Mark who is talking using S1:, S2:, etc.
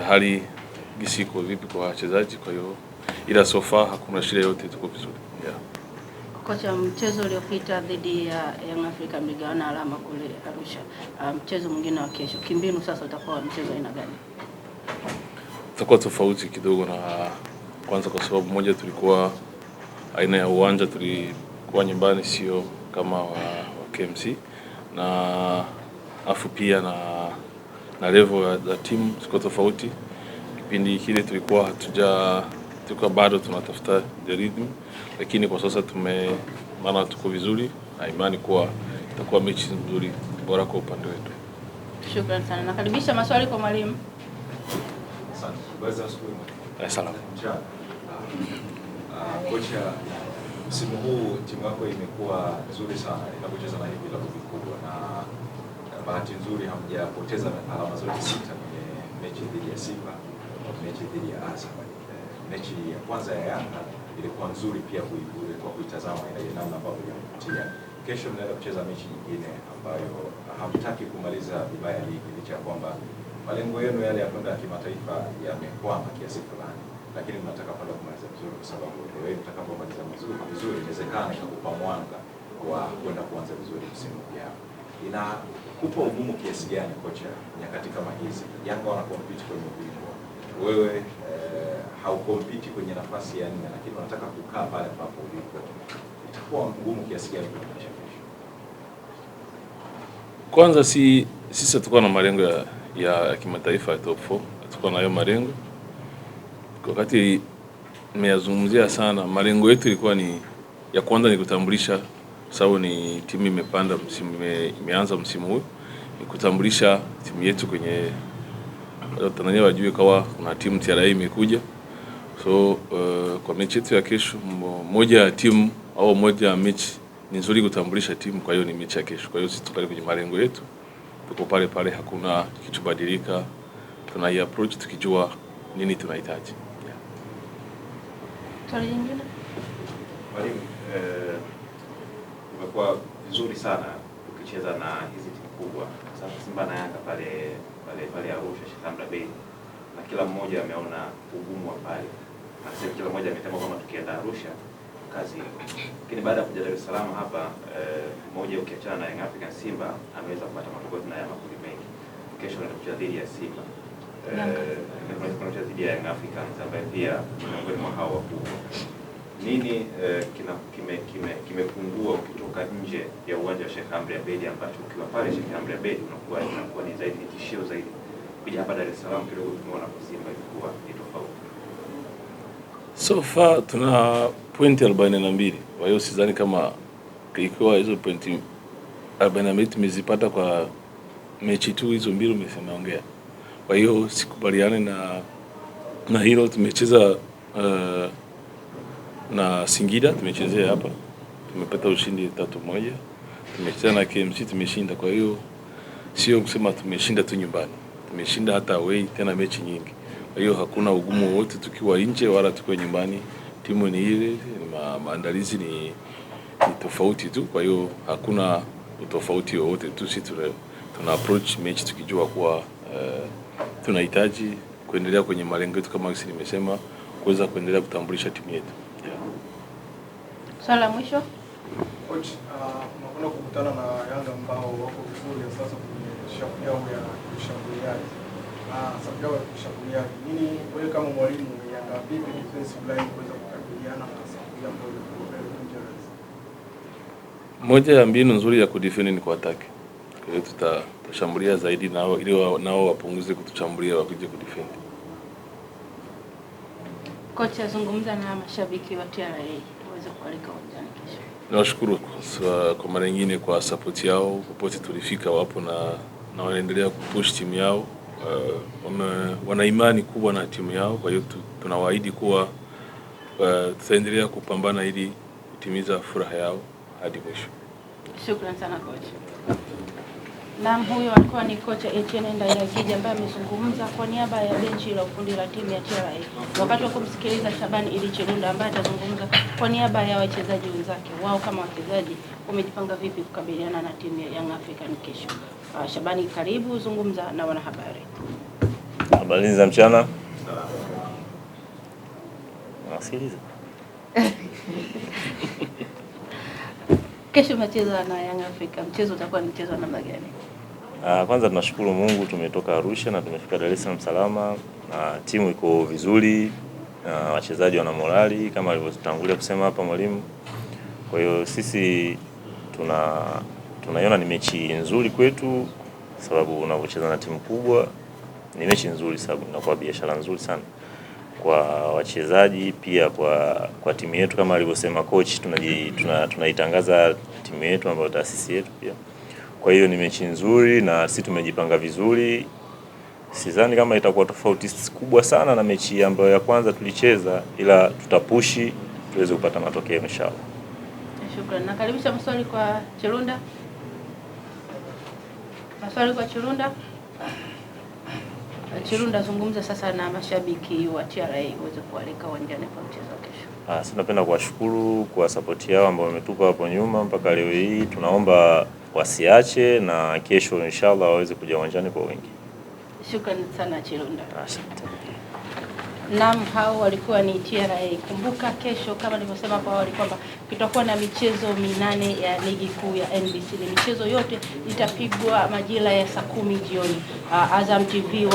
S1: hali gisiko vipi kwa wachezaji, kwa hiyo ila so far hakuna shida yote, tuko vizuri. Yeah.
S2: Kocha, mchezo uliopita dhidi ya Young Africa mligawana alama kule Arusha. Mchezo mwingine wa kesho, kimbinu sasa utakuwa mchezo aina gani?
S1: Utakuwa tofauti kidogo na kwanza, kwa sababu moja tulikuwa aina ya uwanja tulikuwa nyumbani, sio kama wa KMC, na afu pia na level ya timu siko tofauti. Kipindi kile tulikuwa bado tunatafuta the rhythm, lakini kwa sasa maana tuko vizuri na imani kuwa itakuwa mechi nzuri bora kwa upande wetu.
S2: Shukrani sana. Nakaribisha maswali kwa mwalimu.
S1: Asante.
S3: Kocha, msimu huu timu yako imekuwa nzuri sana inapocheza na hivi vilabu vikubwa, na bahati nzuri hamjapoteza alama zote 6 kwenye mechi dhidi ya Simba na mechi dhidi ya Azam. Mechi ya kwanza ya Yanga ilikuwa nzuri pia kwa kuitazama ile namna ambavyo inavutia. Kesho mnaenda kucheza mechi nyingine ambayo hamtaki kumaliza vibaya ligi, licha ya kwamba malengo yenu yale ya kwenda kimataifa yamekwama kiasi fulani, lakini mnataka kwenda kumaliza vizuri, kwa sababu wewe mtakapomaliza vizuri inawezekana ikakupa mwanga wa kwenda kuanza vizuri msimu ujao. Inakupa ugumu kiasi gani kocha, nyakati kama hizi Yanga wanakompiti kwenye ubingwa, wewe haukompiti kwenye nafasi ya 4, lakini unataka kukaa pale ambapo ulipo, itakuwa ngumu kiasi gani kwa kesho?
S1: Kwanza sisi tulikuwa na malengo ya kimataifa ya top 4, tulikuwa na hayo malengo. Wakati nimeyazungumzia sana, malengo yetu ilikuwa ni ya kwanza ni kutambulisha, sababu ni timu imepanda imeanza msimu huu, ni kutambulisha timu yetu kwenye Tanzania, wajue kawa kuna timu TRA imekuja. So kwa mechi yetu ya kesho, moja ya timu au moja ya mechi ni nzuri kutambulisha timu, kwa hiyo ni mechi ya kesho. Kwa hiyo sisi tukali kwenye malengo yetu, tuko pale, hakuna kitu badilika, tunai approach tukijua nini tunahitaji.
S2: Yeah. Swali lingine?
S4: Mwalimu, umekuwa vizuri sana ukicheza na hizi timu kubwa, sasa Simba na Yanga pale Arusha Sheikh Amri Abeid, na kila mmoja ameona ugumu wa pale, na sasa kila mmoja ametema kama tukienda Arusha kazi. Lakini baada ya kuja Dar es Salaam hapa, mmoja ukiachana na Young Africa, Simba ameweza kupata matokeo na ya makundi mengi. Kesho anakuja dhidi ya Simba, dhidi ya Young Africa ambaye pia miongoni mwa hao wakubwa. Nini kimepungua ukitoka nje ya uwanja wa Sheikh Amri Abeid, ambacho ukiwa pale Sheikh Amri Abeid unakuwa ni zaidi ni tishio zaidi? Kuja hapa Dar es Salaam kidogo tumeona kwa Simba ilikuwa ni tofauti.
S1: So far tuna pointi 42. Kwa hiyo sidhani kama ikiwa hizo pointi 42 tumezipata kwa mechi tu hizo mbili umesemaongea. Kwa hiyo sikubaliane na hilo. Tumecheza na Singida, tumechezea hapa, tumepata ushindi 3-1. Tumecheza na KMC tumeshinda, kwa hiyo sio kusema tumeshinda tu nyumbani, tumeshinda hata away tena mechi nyingi. Kwa hiyo hakuna ugumu wote tukiwa nje wala tukiwa nyumbani, timu ni ile, maandalizi ni tofauti tu. Kwa hiyo hakuna utofauti wote tu, sisi tuna approach mechi tukijua kuwa tunahitaji kuendelea kwenye malengo yetu, kama nimesema, kuweza kuendelea kutambulisha timu yetu. Yeah.
S2: Swali la mwisho.
S5: Coach, unakwenda kukutana na Yanga ambao wako vizuri sasa kwenye shafu yao ya kushambuliaji. Sababu yao ya kushambuliaji, nini wewe kama mwalimu Yanga vipi defensive line kuweza kukabiliana na safu yao ambayo iko very dangerous?
S1: Moja ya mbinu nzuri ya kudefend ni kwa attack. Kwa hiyo tutashambulia zaidi nao ili nao wapunguze kutushambulia, wakuje kudefend.
S2: Kocha, zungumza na mashabiki wa TRA waweze kualika uwanjani kesho.
S1: Nawashukuru kwa mara nyingine kwa support yao, popote tulifika wapo na wanaendelea kupush timu yao. Wana imani kubwa na timu yao, kwa hiyo tunawaahidi kuwa tutaendelea kupambana ili kutimiza furaha yao hadi mwisho.
S2: Shukrani sana coach. Naam, huyo alikuwa ni kocha Etienne Ndayiragije ambaye amezungumza kwa niaba ya benchi la ufundi la timu ya TRA. Wakati wa kumsikiliza Shabani Idi Chirunda ambaye atazungumza kwa niaba ya wachezaji wenzake. Wao kama wachezaji wamejipanga vipi kukabiliana na timu ya Young African kesho? Shabani, karibu zungumza na wanahabari.
S6: Habari za mchana. Nasikiliza.
S2: Kesho mchezo na Young Africa. Mchezo utakuwa ni mchezo wa namna gani?
S6: Kwanza tunashukuru Mungu tumetoka Arusha na tumefika Dar es Salaam salama. Timu iko vizuri, wachezaji wana morali kama alivyotangulia kusema hapa mwalimu. Kwa hiyo sisi tunaiona ni mechi nzuri kwetu, sababu unapocheza na timu kubwa ni mechi nzuri, sababu inakuwa biashara nzuri sana kwa wachezaji, pia kwa timu yetu kama alivyosema coach. Tunaitangaza timu yetu ambayo taasisi yetu pia. Kwa hiyo ni mechi nzuri na sisi tumejipanga vizuri. Sidhani kama itakuwa tofauti kubwa sana na mechi ambayo ya kwanza tulicheza, ila tutapushi tuweze kupata matokeo inshallah.
S2: Shukrani. Nakaribisha maswali kwa Chirunda. Maswali kwa Chirunda. Chirunda, zungumza sasa na mashabiki wa TRA uweze kualika uwanjani kwa mchezo wa kesho.
S6: Sisi napenda kuwashukuru kwa support yao ambao wametupa hapo nyuma mpaka leo hii. Tunaomba wasiache na kesho inshallah waweze kuja uwanjani kwa wingi.
S2: Shukrani sana Chirunda.
S6: Asante.
S2: Naam, hao walikuwa ni TRA. Kumbuka kesho kama nilivyosema hapo awali kwamba kutakuwa na michezo 8 ya ligi kuu ya NBC. Michezo yote itapigwa majira ya saa 10 jioni. Azam TV